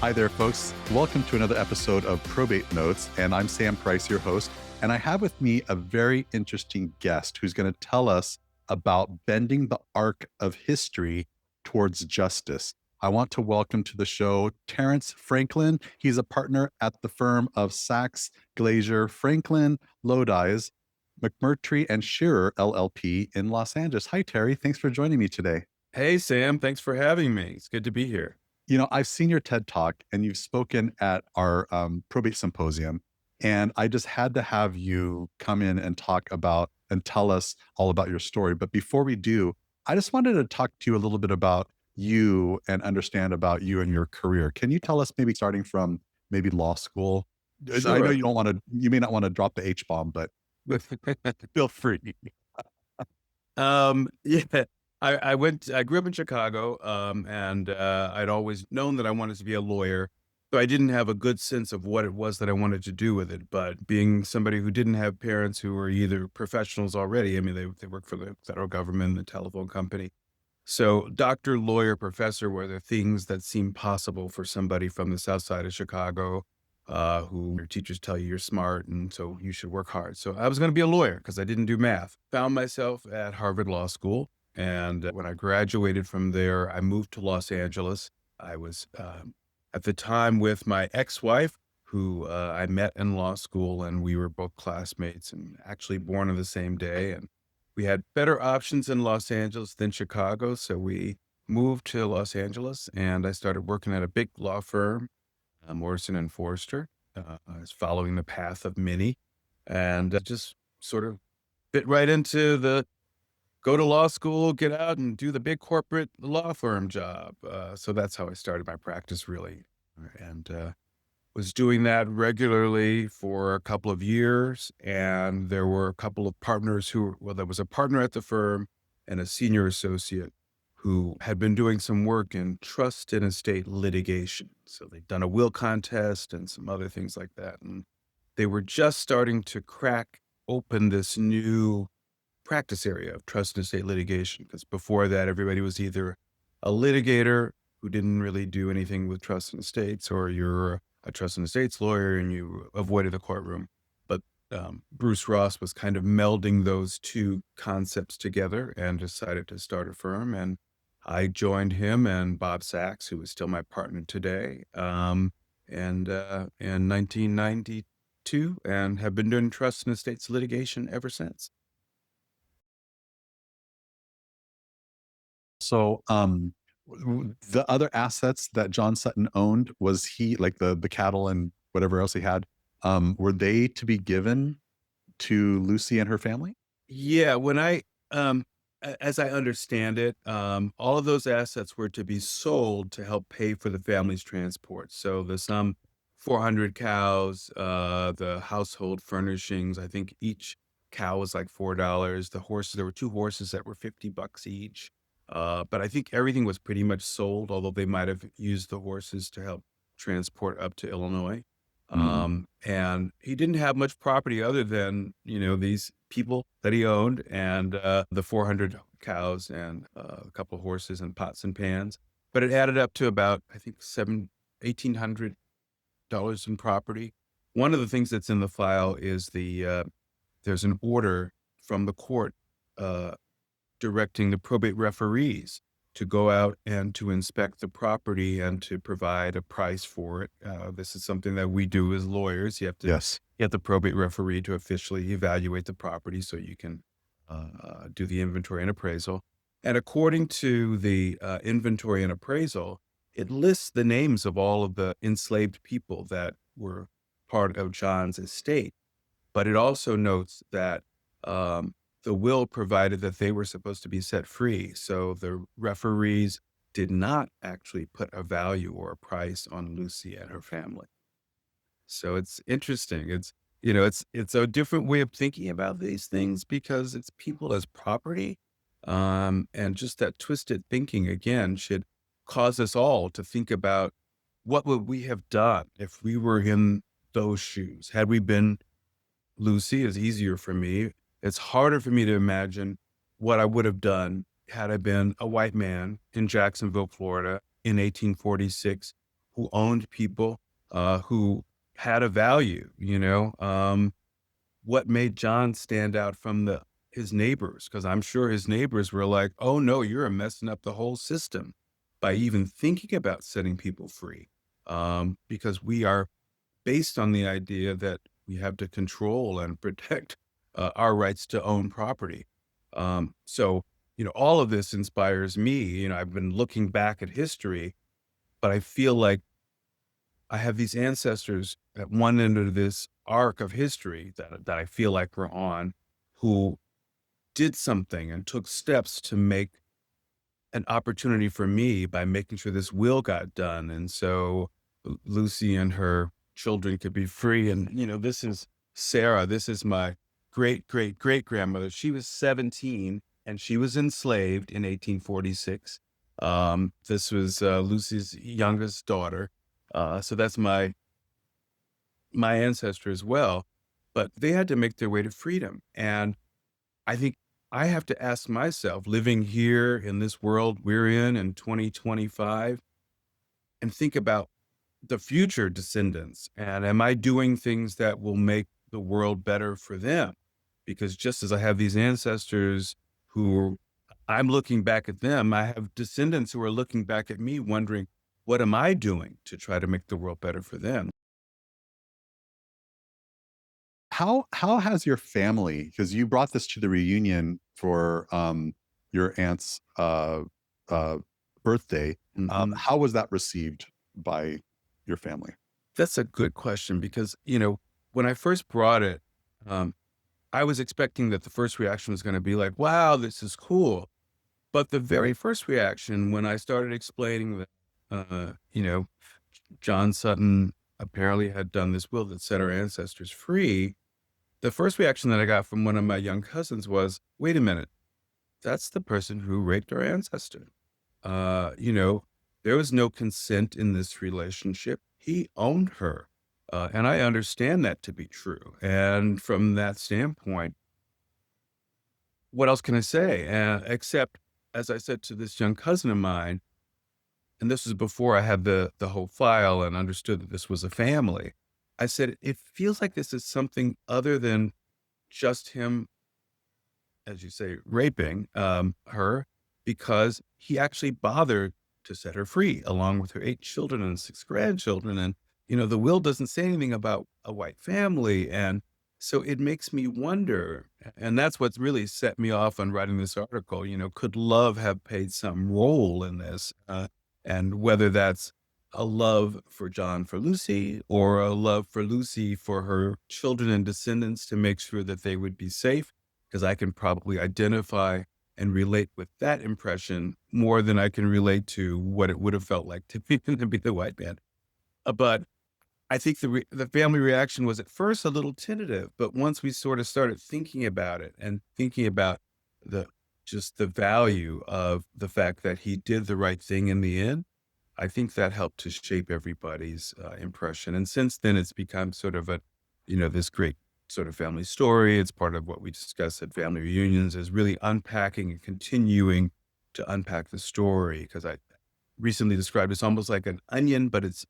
Hi there, folks. Welcome to another episode of Probate Notes, and I'm Sam Price, your host. And I have with me a very interesting guest who's going to tell us about bending the arc of history towards justice. I want to welcome to the show Terrence Franklin. He's a partner at the firm of Sachs, Glazier, Franklin, Lodi's, McMurtry, and Shearer, LLP in Los Angeles. Hi, Terry. Thanks for joining me today. Hey, Sam, thanks for having me. It's good to be here. I've seen your TED Talk and you've spoken at our probate symposium. And I just had to have you come in and talk about and tell us all about your story. But before we do, I just wanted to talk to you a little bit about you and understand about you and your career. Can you tell us, maybe starting from maybe law school? I know Sure. you may not want to drop the H bomb, but feel free. Yeah, I grew up in Chicago, and I'd always known that I wanted to be a lawyer. So I didn't have a good sense of what it was that I wanted to do with it. But being somebody who didn't have parents who were either professionals already, I mean, they work for the federal government, the telephone company. So doctor, lawyer, professor were the things that seemed possible for somebody from the south side of Chicago, who your teachers tell you you're smart and so you should work hard. So I was going to be a lawyer because I didn't do math. Found myself at Harvard Law School. And when I graduated from there, I moved to Los Angeles. I was at the time with my ex-wife, who I met in law school, and we were both classmates and actually born on the same day. And we had better options in Los Angeles than Chicago, so we moved to Los Angeles, and I started working at a big law firm, Morrison and Foerster. I was following the path of many, and just sort of fit right into the go to law school, get out, and do the big corporate law firm job. So that's how I started my practice, really, and was doing that regularly for a couple of years. And there were a couple of partners there was a partner at the firm and a senior associate who had been doing some work in trust and estate litigation. So they'd done a will contest and some other things like that. And they were just starting to crack open this new practice area of trust and estate litigation. Because before that, everybody was either a litigator who didn't really do anything with trust and estates, or you're a trust and estates lawyer and you avoided the courtroom. But Bruce Ross was kind of melding those two concepts together and decided to start a firm. And I joined him and Bob Sachs, who is still my partner today, and in 1992, and have been doing trust and estates litigation ever since. So, the other assets that John Sutton owned, was he like the cattle and whatever else he had, were they to be given to Lucy and her family? Yeah, when as I understand it, all of those assets were to be sold to help pay for the family's transport. So the some 400 cows, the household furnishings, I think each cow was like $4. The horses, there were two horses that were $50 each. But I think everything was pretty much sold, although they might have used the horses to help transport up to Illinois. Mm, And he didn't have much property other than, these people that he owned and the 400 cows and a couple of horses and pots and pans. But it added up to about, I think, $1,800 in property. One of the things that's in the file is there's an order from the court uh, directing the probate referees to go out and to inspect the property and to provide a price for it. This is something that we do as lawyers. You have to yes. get the probate referee to officially evaluate the property so you can do the inventory and appraisal. And according to the inventory and appraisal, it lists the names of all of the enslaved people that were part of John's estate. But it also notes that the will provided that they were supposed to be set free. So the referees did not actually put a value or a price on Lucy and her family. So it's interesting. It's a different way of thinking about these things because it's people as property. And just that twisted thinking again should cause us all to think about what would we have done if we were in those shoes? Had we been Lucy, is easier for me. It's harder for me to imagine what I would have done had I been a white man in Jacksonville, Florida in 1846, who owned people, who had a value, what made John stand out from his neighbors? Because I'm sure his neighbors were like, "Oh no, you're messing up the whole system by even thinking about setting people free." Because we are based on the idea that we have to control and protect our rights to own property. So, all of this inspires me. I've been looking back at history, but I feel like I have these ancestors at one end of this arc of history that I feel like we're on, who did something and took steps to make an opportunity for me by making sure this will got done. And so Lucy and her children could be free. And, this is Sarah. This is my great, great, great grandmother. She was 17 and she was enslaved in 1846. This was Lucy's youngest daughter. So that's my ancestor as well, but they had to make their way to freedom. And I think I have to ask myself, living here in this world we're in 2025, and think about the future descendants. And am I doing things that will make the world better for them? Because just as I have these ancestors who I'm looking back at them, I have descendants who are looking back at me wondering, what am I doing to try to make the world better for them? How has your family, because you brought this to the reunion for, your aunt's, uh, birthday, Mhm. how was that received by your family? That's a good question because, when I first brought it, um, I was expecting that the first reaction was going to be like, wow, this is cool. But the very first reaction when I started explaining that, John Sutton apparently had done this will that set our ancestors free, the first reaction that I got from one of my young cousins was, wait a minute, that's the person who raped our ancestor. Uh, you know, there was no consent in this relationship. He owned her. And I understand that to be true. And from that standpoint, what else can I say? Except, as I said to this young cousin of mine, and this was before I had the whole file and understood that this was a family. I said, it feels like this is something other than just him, as you say, raping her, because he actually bothered to set her free along with her 8 children and 6 grandchildren. And, the will doesn't say anything about a white family. And so it makes me wonder, and that's what's really set me off on writing this article, could love have played some role in this? And whether that's a love for John for Lucy or a love for Lucy for her children and descendants to make sure that they would be safe, because I can probably identify and relate with that impression more than I can relate to what it would have felt like to be to be the white man. But I think the family reaction was at first a little tentative, but once we sort of started thinking about it and thinking about the just the value of the fact that he did the right thing in the end, I think that helped to shape everybody's impression. And since then, it's become sort of this great sort of family story. It's part of what we discuss at family reunions is really unpacking and continuing to unpack the story. Because I recently described it's almost like an onion, but it's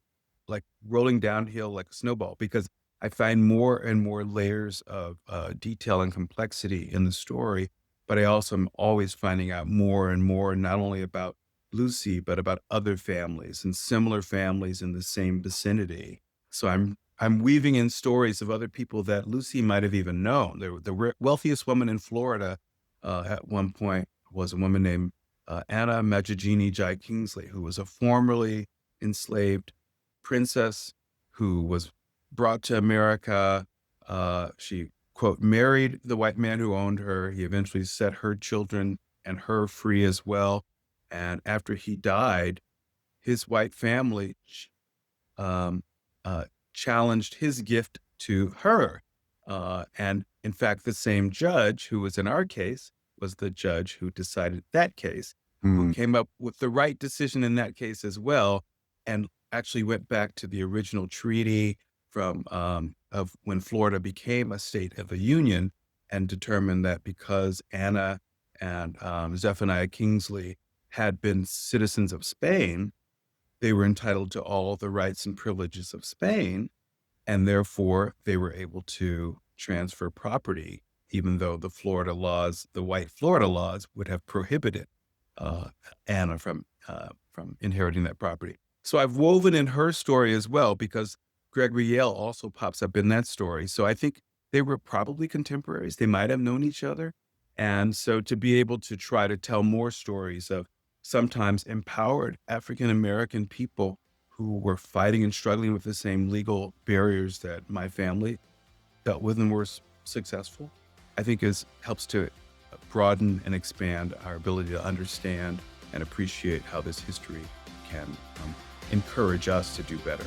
like rolling downhill like a snowball because I find more and more layers of detail and complexity in the story. But I also am always finding out more and more, not only about Lucy, but about other families and similar families in the same vicinity. So I'm weaving in stories of other people that Lucy might have even known. The wealthiest woman in Florida at one point was a woman named Anna Majigini Jai Kingsley, who was a formerly enslaved princess who was brought to America. She, quote, married the white man who owned her. He eventually set her children and her free as well. And after he died, his white family um, uh, challenged his gift to her. And in fact, the same judge who was in our case was the judge who decided that case, who Mm, came up with the right decision in that case as well, and actually went back to the original treaty from of when Florida became a state of the Union, and determined that because Anna and Zephaniah Kingsley had been citizens of Spain, they were entitled to all the rights and privileges of Spain, and therefore they were able to transfer property, even though the white Florida laws would have prohibited uh, Anna from inheriting that property. So I've woven in her story as well, because Gregory Yale also pops up in that story. So I think they were probably contemporaries. They might have known each other. And so to be able to try to tell more stories of sometimes empowered African American people who were fighting and struggling with the same legal barriers that my family dealt with and were successful, I think helps to broaden and expand our ability to understand and appreciate how this history can encourage us to do better.